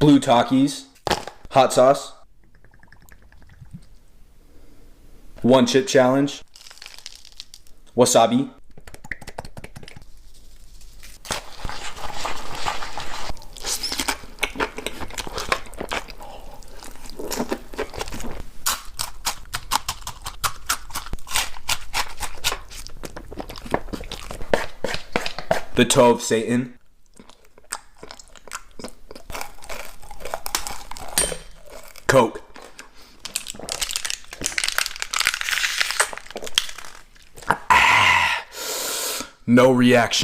Blue Takis. Hot sauce. One chip challenge. Wasabi. The toe of Satan. Coke. No reaction.